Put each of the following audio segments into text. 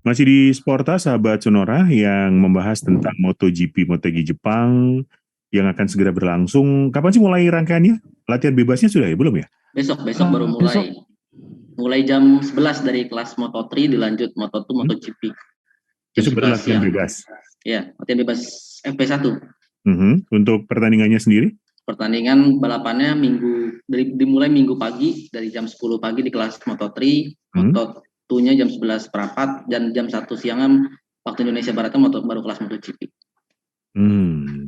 Masih di Sporta, sahabat Sonora, yang membahas tentang MotoGP Motegi Jepang yang akan segera berlangsung. Kapan sih mulai rangkaiannya? Latihan bebasnya sudah ya? Belum ya? Besok baru mulai. Besok. Mulai jam 11 dari kelas Moto3 dilanjut Moto2, MotoGP. Jam Besok baru 11 latihan siang. bebas. Ya, latihan bebas FP1. Untuk pertandingannya sendiri? Pertandingan balapannya dimulai minggu pagi dari jam 10 pagi di kelas Moto3, Moto2-nya jam 11 per 4 dan jam 1 siangan waktu Indonesia Baratnya baru kelas MotoGP.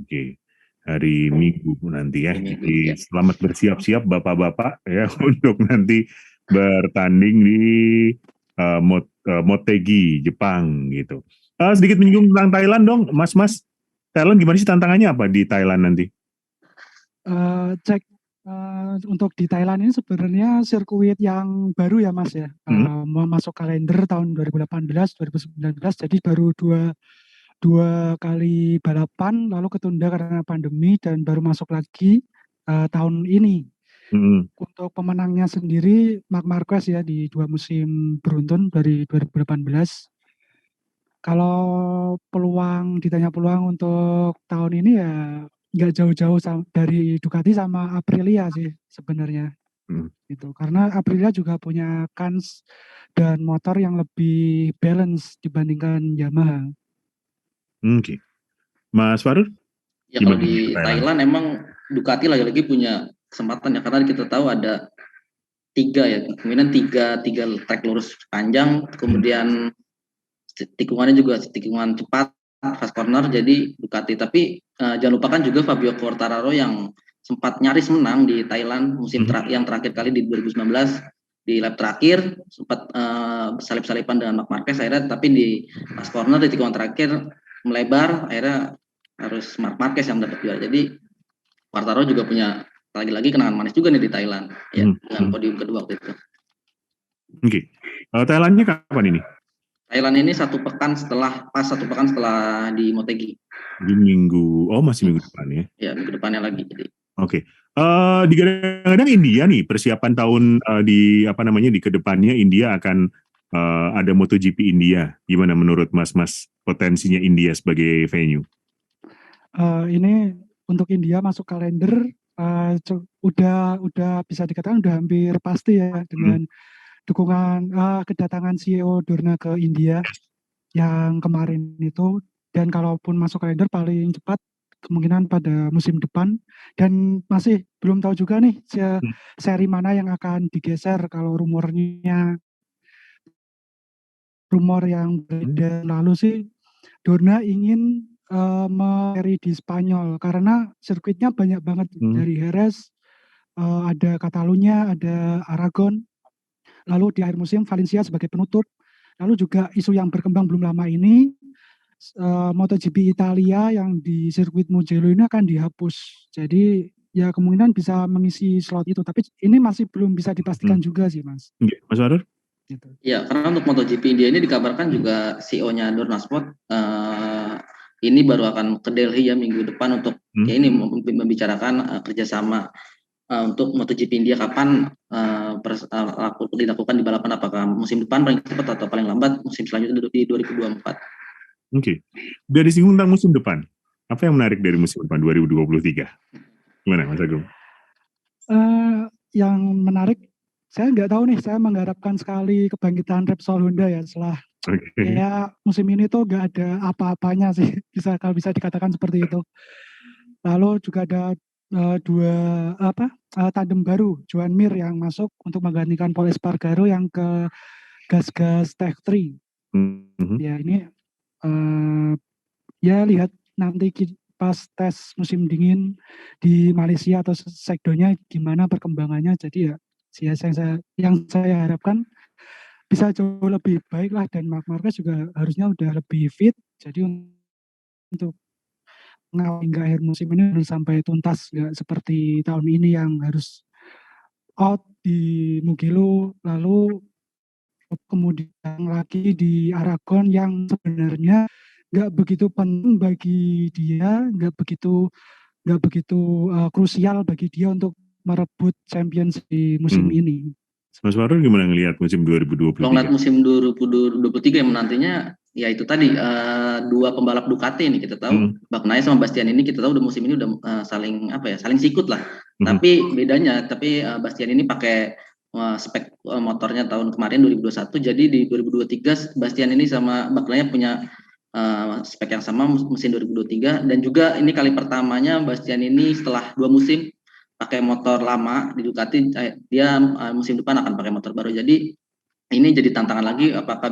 Oke. Hari Minggu nanti ya. Jadi selamat bersiap-siap bapak-bapak ya untuk nanti bertanding di Motegi Jepang gitu. Sedikit menyinggung tentang Thailand dong, Mas. Thailand gimana sih tantangannya apa di Thailand nanti? Untuk di Thailand ini sebenarnya sirkuit yang baru ya Mas ya. Mau masuk kalender tahun 2018, 2019, jadi baru dua kali balapan, lalu ketunda karena pandemi dan baru masuk lagi tahun ini. Untuk pemenangnya sendiri Marc Marquez ya di 2 musim beruntun dari 2018. Kalau ditanya peluang untuk tahun ini ya nggak jauh-jauh dari Ducati sama Aprilia sih sebenarnya. Gitu. Karena Aprilia juga punya kans dan motor yang lebih balance dibandingkan Yamaha. Oke. Mas Farul? Ya kalau di Thailand emang Ducati lagi-lagi punya kesempatan ya, karena kita tahu ada kemudian tiga trek lurus panjang, kemudian tikungannya juga tikungan cepat, fast corner, jadi Ducati. Tapi jangan lupakan juga Fabio Quartararo yang sempat nyaris menang di Thailand yang terakhir kali di 2019 di lap terakhir, sempat salip-salipan dengan Marc Marquez akhirnya, tapi di fast corner di tikungan terakhir melebar, akhirnya harus Marc Marquez yang dapat juara. Jadi Quartararo juga punya lagi-lagi kenangan manis juga nih di Thailand ya, dengan podium kedua waktu itu. Oke. Thailandnya kapan ini? Thailand ini satu pekan setelah di Motegi. Di minggu, masih minggu depan ya? Ya, minggu depannya lagi. Oke. Digadang-gadang India nih persiapan tahun di kedepannya India akan ada MotoGP India. Gimana menurut Mas potensinya India sebagai venue? Ini untuk India masuk kalender udah bisa dikatakan udah hampir pasti ya dengan dukungan kedatangan CEO Dorna ke India yang kemarin itu, dan kalaupun masuk kalender paling cepat kemungkinan pada musim depan, dan masih belum tahu juga nih seri mana yang akan digeser. Kalau rumor yang beredar lalu sih Dorna ingin seri di Spanyol karena sirkuitnya banyak banget, dari Jerez, ada Catalunya, ada Aragon, lalu di akhir musim Valencia sebagai penutup. Lalu juga isu yang berkembang belum lama ini, MotoGP Italia yang di sirkuit Mugello ini akan dihapus. Jadi ya kemungkinan bisa mengisi slot itu, tapi ini masih belum bisa dipastikan juga sih Mas. Mas Arur? Gitu. Ya, karena untuk MotoGP India ini dikabarkan juga CEO-nya Dorna Sport ini baru akan ke Delhi ya minggu depan untuk ini membicarakan kerjasama untuk MotoGP India kapan dilakukan di balapan, apakah musim depan paling cepat atau paling lambat musim selanjutnya di 2024. Oke. Dari singgung tentang musim depan, apa yang menarik dari musim depan 2023? Gimana Mas Agung? Yang menarik, saya nggak tahu nih, saya mengharapkan sekali kebangkitan Repsol Honda ya setelah ya musim ini tuh nggak ada apa-apanya sih, kalau bisa dikatakan seperti itu. Lalu juga ada tandem baru, Joan Mir yang masuk untuk menggantikan Pol Espargaro yang ke gas Tech 3. Ya ini ya lihat nanti pas tes musim dingin di Malaysia atau sekdonya gimana perkembangannya. Jadi ya yang saya harapkan bisa jauh lebih baik lah, dan Marc Marquez juga harusnya udah lebih fit. Jadi untuk hingga akhir musim ini sampai tuntas, nggak seperti tahun ini yang harus out di Mugello, lalu kemudian lagi di Aragon yang sebenarnya nggak begitu penting bagi dia, nggak begitu krusial bagi dia untuk merebut Champions di musim ini. Mas Farul gimana ngelihat musim 2023? Kalau ngeliat musim 2023 yang menantinya, ya itu tadi dua pembalap Ducati ini kita tahu, Bagnaia sama Bastian ini kita tahu udah musim ini udah saling saling sikut lah. Tapi bedanya, Bastian ini pakai spek motornya tahun kemarin 2021, jadi di 2023 Bastian ini sama Bagnaia punya spek yang sama musim 2023, dan juga ini kali pertamanya Bastian ini setelah 2 musim pakai motor lama di Ducati, dia musim depan akan pakai motor baru. Jadi ini jadi tantangan lagi, apakah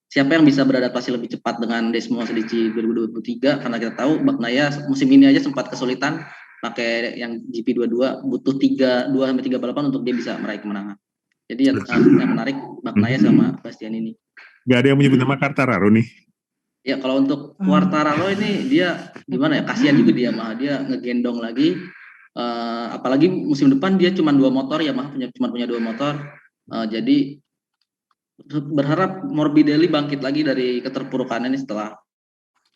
siapa yang bisa beradaptasi lebih cepat dengan Desmo Sedici 2023, karena kita tahu Bagnaia musim ini aja sempat kesulitan pakai yang GP22, butuh 2 sampai 3 balapan untuk dia bisa meraih kemenangan. Jadi yang menarik Bagnaia sama Bastian ini. Gak ada yang menyebut nama Quartararo nih. Ya kalau untuk Quartararo ini dia gimana ya, kasihan juga dia ngegendong lagi. Apalagi musim depan dia cuma 2 motor ya, cuma punya 2 motor. Jadi berharap Morbidelli bangkit lagi dari keterpurukannya ini setelah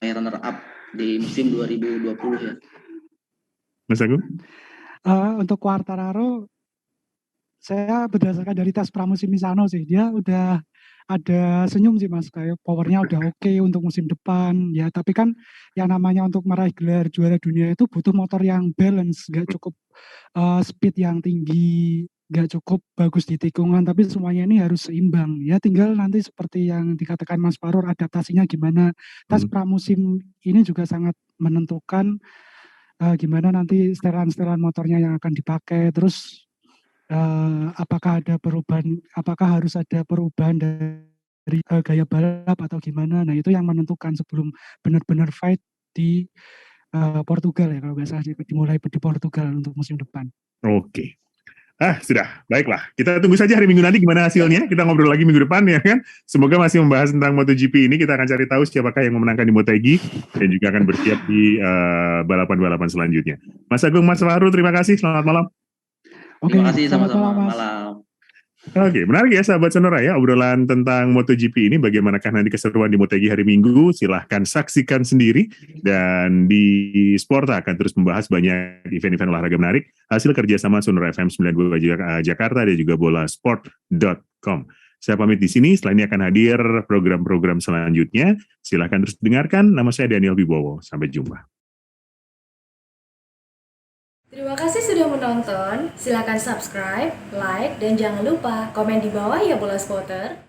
runner up di musim 2020 ya. Mas Agung? Untuk Quartararo, saya berdasarkan dari tes pramusim Misano sih, dia udah ada senyum sih Mas, kayak powernya udah oke untuk musim depan ya. Tapi kan yang namanya untuk meraih gelar juara dunia itu butuh motor yang balance, gak cukup speed yang tinggi, gak cukup bagus di tikungan, tapi semuanya ini harus seimbang ya. Tinggal nanti seperti yang dikatakan Mas Farul, adaptasinya gimana. Tes pramusim ini juga sangat menentukan gimana nanti setelan-setelan motornya yang akan dipakai. Terus apakah harus ada perubahan dari gaya balap atau gimana. Nah itu yang menentukan sebelum benar-benar fight di Portugal ya, kalau nggak salah dimulai di Portugal untuk musim depan. Oke. Sudah, baiklah. Kita tunggu saja hari Minggu nanti gimana hasilnya. Kita ngobrol lagi minggu depan ya kan. Semoga masih membahas tentang MotoGP ini. Kita akan cari tahu siapakah yang memenangkan di Motegi dan juga akan bersiap di balapan-balapan selanjutnya. Mas Agung, Mas Farul, terima kasih. Selamat malam. Terima kasih, sama-sama. Malam. Oke, menarik ya sahabat Sonora ya, obrolan tentang MotoGP ini. Bagaimanakah nanti keseruan di Motegi hari Minggu? Silahkan saksikan sendiri. Dan di Sporta akan terus membahas banyak event-event olahraga menarik hasil kerjasama Sonora FM 92 Jakarta dan juga bolasport.com. Saya pamit di sini, setelah ini akan hadir program-program selanjutnya. Silahkan terus dengarkan. Nama saya Daniel Wibowo. Sampai jumpa. Terima kasih sudah menonton. Silakan subscribe, like, dan jangan lupa komen di bawah ya Bola Spotter.